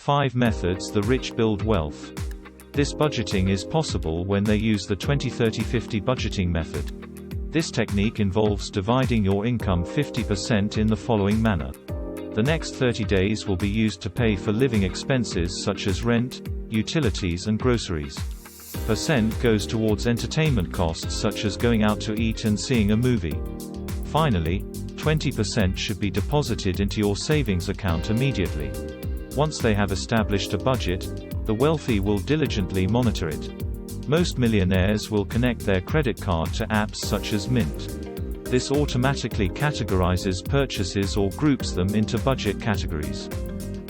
5 methods the rich build wealth. This budgeting is possible when they use the 20-30-50 budgeting method. This technique involves dividing your income 50% in the following manner. The next 30 days will be used to pay for living expenses such as rent, utilities and groceries. Percent goes towards entertainment costs such as going out to eat and seeing a movie. Finally, 20% should be deposited into your savings account immediately. Once they have established a budget, the wealthy will diligently monitor it. Most millionaires will connect their credit card to apps such as Mint. This automatically categorizes purchases or groups them into budget categories.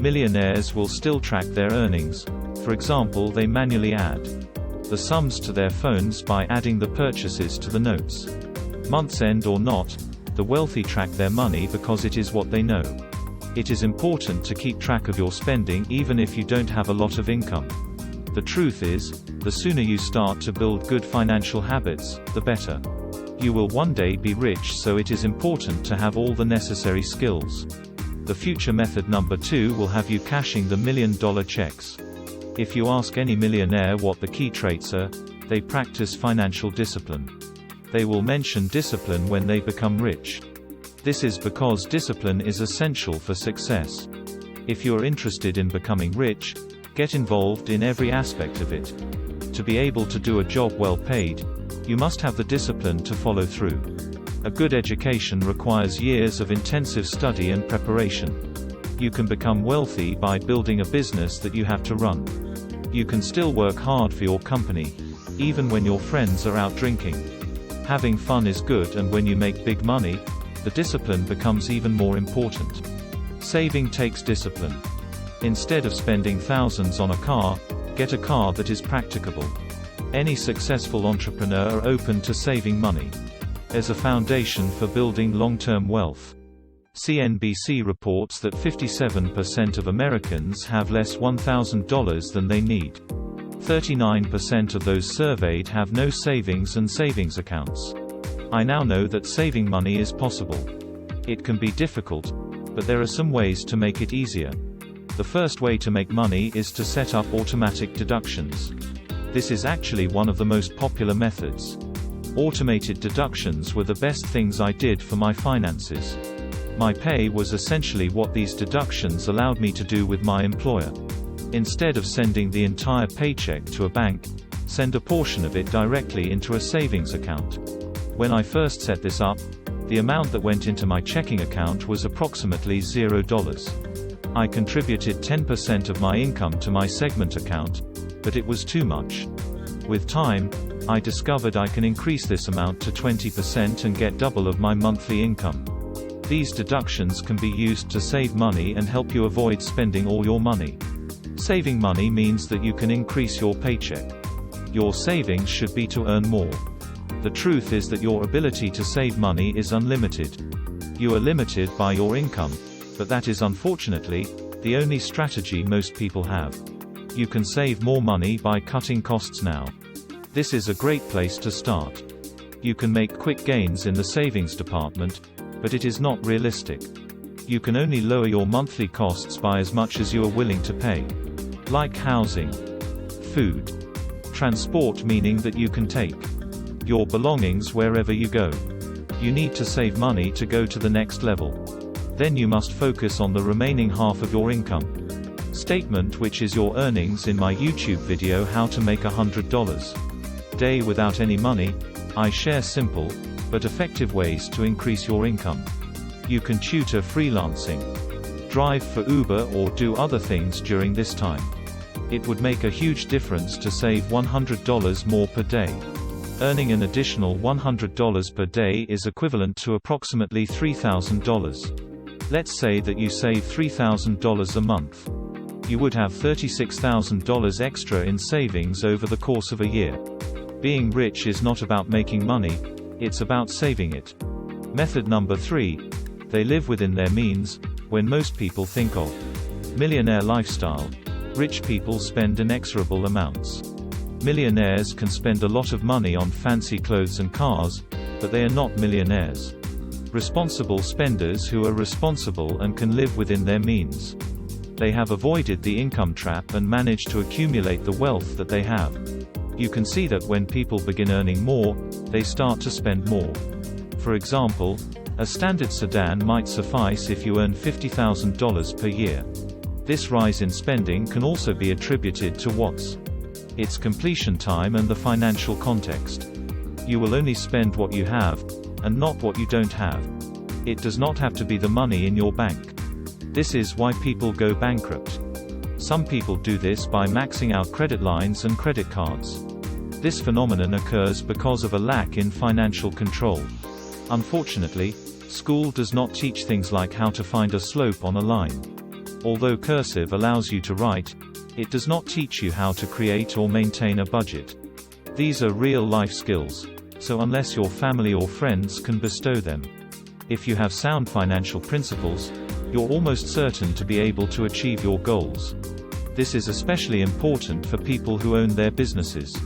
Millionaires will still track their earnings. For example, they manually add the sums to their phones by adding the purchases to the notes. Month's end or not, the wealthy track their money because it is what they know. It is important to keep track of your spending even if you don't have a lot of income. The truth is, the sooner you start to build good financial habits, the better. You will one day be rich, so it is important to have all the necessary skills. The future method number 2 will have you cashing the $1 million checks. If you ask any millionaire what the key traits are, they practice financial discipline. They will mention discipline when they become rich. This is because discipline is essential for success. If you are interested in becoming rich, get involved in every aspect of it. To be able to do a job well paid, you must have the discipline to follow through. A good education requires years of intensive study and preparation. You can become wealthy by building a business that you have to run. You can still work hard for your company, even when your friends are out drinking. Having fun is good, and when you make big money, the discipline becomes even more important. Saving takes discipline. Instead of spending thousands on a car, get a car that is practicable. Any successful entrepreneur are open to saving money as a foundation for building long-term wealth. CNBC reports that 57% of Americans have less $1,000 than they need. 39% of those surveyed have no savings and savings accounts. I now know that saving money is possible. It can be difficult, but there are some ways to make it easier. The first way to make money is to set up automatic deductions. This is actually one of the most popular methods. Automated deductions were the best things I did for my finances. My pay was essentially what these deductions allowed me to do with my employer. Instead of sending the entire paycheck to a bank, send a portion of it directly into a savings account. When I first set this up, the amount that went into my checking account was approximately $0. I contributed 10% of my income to my segment account, but it was too much. With time, I discovered I can increase this amount to 20% and get double of my monthly income. These deductions can be used to save money and help you avoid spending all your money. Saving money means that you can increase your paycheck. Your savings should be to earn more. The truth is that your ability to save money is unlimited. You are limited by your income, but that is unfortunately the only strategy most people have. You can save more money by cutting costs now. This is a great place to start. You can make quick gains in the savings department, but it is not realistic. You can only lower your monthly costs by as much as you are willing to pay. Like housing, food, transport, meaning that you can take your belongings wherever you go. You need to save money to go to the next level. Then you must focus on the remaining half of your income statement, which is your earnings. In my YouTube video How to Make $100 Day Without Any Money, I share simple, but effective ways to increase your income. You can tutor, freelancing, drive for Uber, or do other things during this time. It would make a huge difference to save $100 more per day. Earning an additional $100 per day is equivalent to approximately $3,000. Let's say that you save $3,000 a month. You would have $36,000 extra in savings over the course of a year. Being rich is not about making money, it's about saving it. Method number 3. They live within their means. When most people think of millionaire lifestyle, rich people spend inexorable amounts. Millionaires can spend a lot of money on fancy clothes and cars, but they are not millionaires. Responsible spenders who are responsible and can live within their means. They have avoided the income trap and managed to accumulate the wealth that they have. You can see that when people begin earning more, they start to spend more. For example, a standard sedan might suffice if you earn $50,000 per year. This rise in spending can also be attributed to its completion time and the financial context. You will only spend what you have, and not what you don't have. It does not have to be the money in your bank. This is why people go bankrupt. Some people do this by maxing out credit lines and credit cards. This phenomenon occurs because of a lack in financial control. Unfortunately, school does not teach things like how to find a slope on a line. Although cursive allows you to write, it does not teach you how to create or maintain a budget. These are real-life skills, so unless your family or friends can bestow them. If you have sound financial principles, you're almost certain to be able to achieve your goals. This is especially important for people who own their businesses.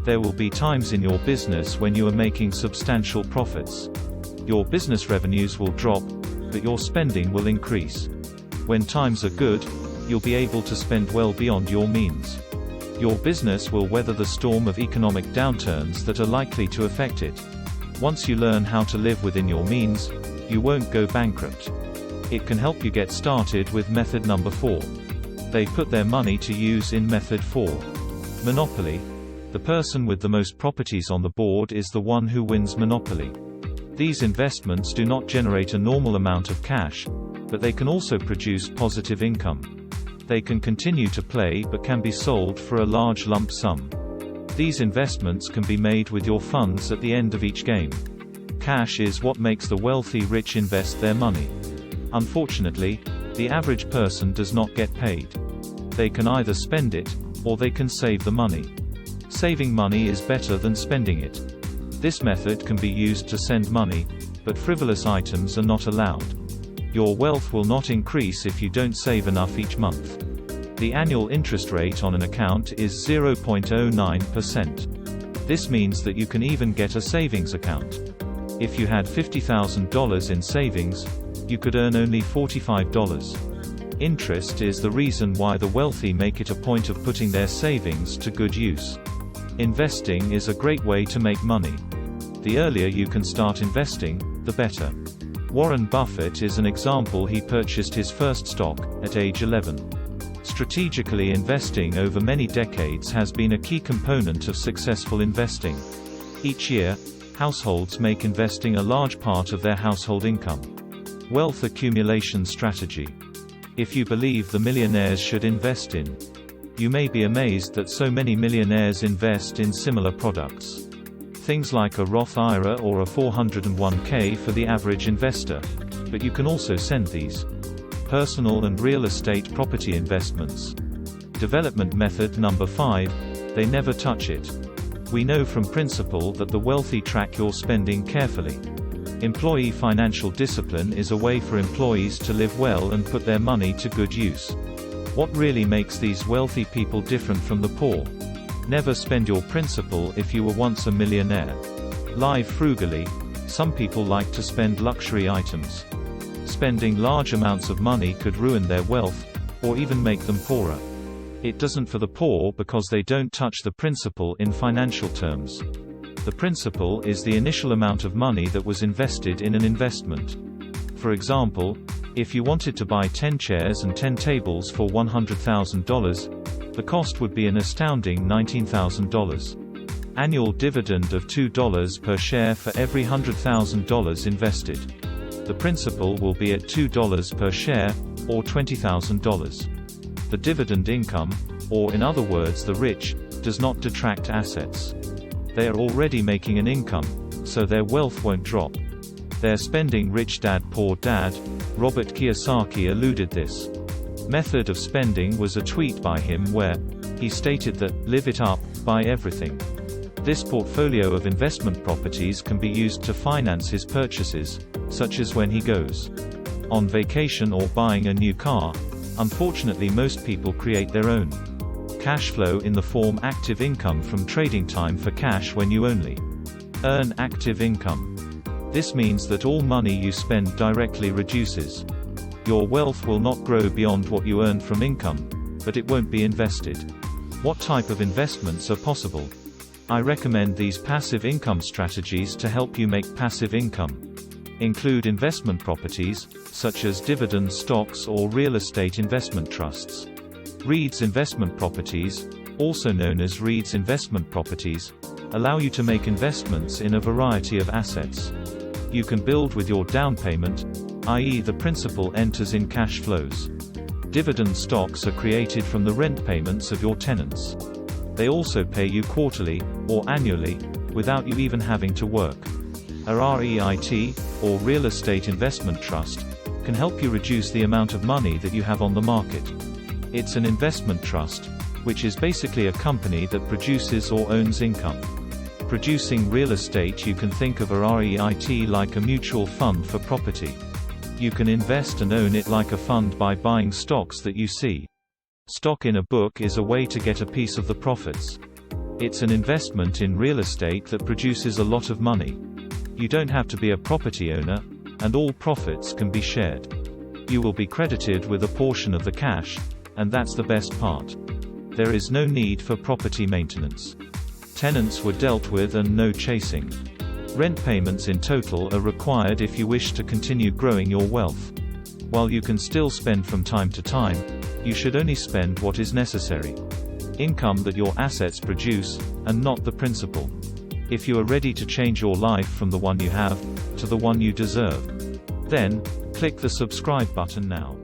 There will be times in your business when you are making substantial profits. Your business revenues will drop, but your spending will increase. When times are good, you'll be able to spend well beyond your means. Your business will weather the storm of economic downturns that are likely to affect it. Once you learn how to live within your means, you won't go bankrupt. It can help you get started with method number 4. They put their money to use in method 4. Monopoly. The person with the most properties on the board is the one who wins Monopoly. These investments do not generate a normal amount of cash, but they can also produce positive income. They can continue to play but can be sold for a large lump sum. These investments can be made with your funds at the end of each game. Cash is what makes the wealthy rich invest their money. Unfortunately, the average person does not get paid. They can either spend it, or they can save the money. Saving money is better than spending it. This method can be used to send money, but frivolous items are not allowed. Your wealth will not increase if you don't save enough each month. The annual interest rate on an account is 0.09%. This means that you can even get a savings account. If you had $50,000 in savings, you could earn only $45. Interest is the reason why the wealthy make it a point of putting their savings to good use. Investing is a great way to make money. The earlier you can start investing, the better. Warren Buffett is an example. He purchased his first stock at age 11. Strategically investing over many decades has been a key component of successful investing. Each year, households make investing a large part of their household income. Wealth accumulation strategy. If you believe the millionaires should invest in, you may be amazed that so many millionaires invest in similar products. Things like a Roth IRA or a 401k for the average investor. But you can also send these. Personal and real estate property investments. Development method number 5, they never touch it. We know from principle that the wealthy track your spending carefully. Employee financial discipline is a way for employees to live well and put their money to good use. What really makes these wealthy people different from the poor? Never spend your principal if you were once a millionaire. Live frugally. Some people like to spend luxury items. Spending large amounts of money could ruin their wealth, or even make them poorer. It doesn't for the poor because they don't touch the principal in financial terms. The principal is the initial amount of money that was invested in an investment. For example, if you wanted to buy 10 chairs and 10 tables for $100,000, the cost would be an astounding $19,000. Annual dividend of $2 per share for every $100,000 invested. The principal will be at $2 per share, or $20,000. The dividend income, or in other words the rich, does not detract assets. They are already making an income, so their wealth won't drop. They're spending rich dad poor dad. Robert Kiyosaki alluded this method of spending was a tweet by him where he stated that, "Live it up, buy everything." This portfolio of investment properties can be used to finance his purchases, such as when he goes on vacation or buying a new car. Unfortunately, most people create their own cash flow in the form active income from trading time for cash when you only earn active income. This means that all money you spend directly reduces. Your wealth will not grow beyond what you earn from income, but it won't be invested. What type of investments are possible? I recommend these passive income strategies to help you make passive income. Include investment properties, such as dividend stocks or real estate investment trusts. REITs investment properties, also known as REITs investment properties, allow you to make investments in a variety of assets. You can build with your down payment, i.e. the principal enters in cash flows. Dividend stocks are created from the rent payments of your tenants. They also pay you quarterly, or annually, without you even having to work. A REIT, or Real Estate Investment Trust, can help you reduce the amount of money that you have on the market. It's an investment trust, which is basically a company that produces or owns income. Producing real estate. You can think of a REIT like a mutual fund for property. You can invest and own it like a fund by buying stocks that you see. Stock in a book is a way to get a piece of the profits. It's an investment in real estate that produces a lot of money. You don't have to be a property owner, and all profits can be shared. You will be credited with a portion of the cash, and that's the best part. There is no need for property maintenance. Tenants were dealt with and no chasing. Rent payments in total are required if you wish to continue growing your wealth. While you can still spend from time to time, you should only spend what is necessary. Income that your assets produce, and not the principal. If you are ready to change your life from the one you have, to the one you deserve, then, click the subscribe button now.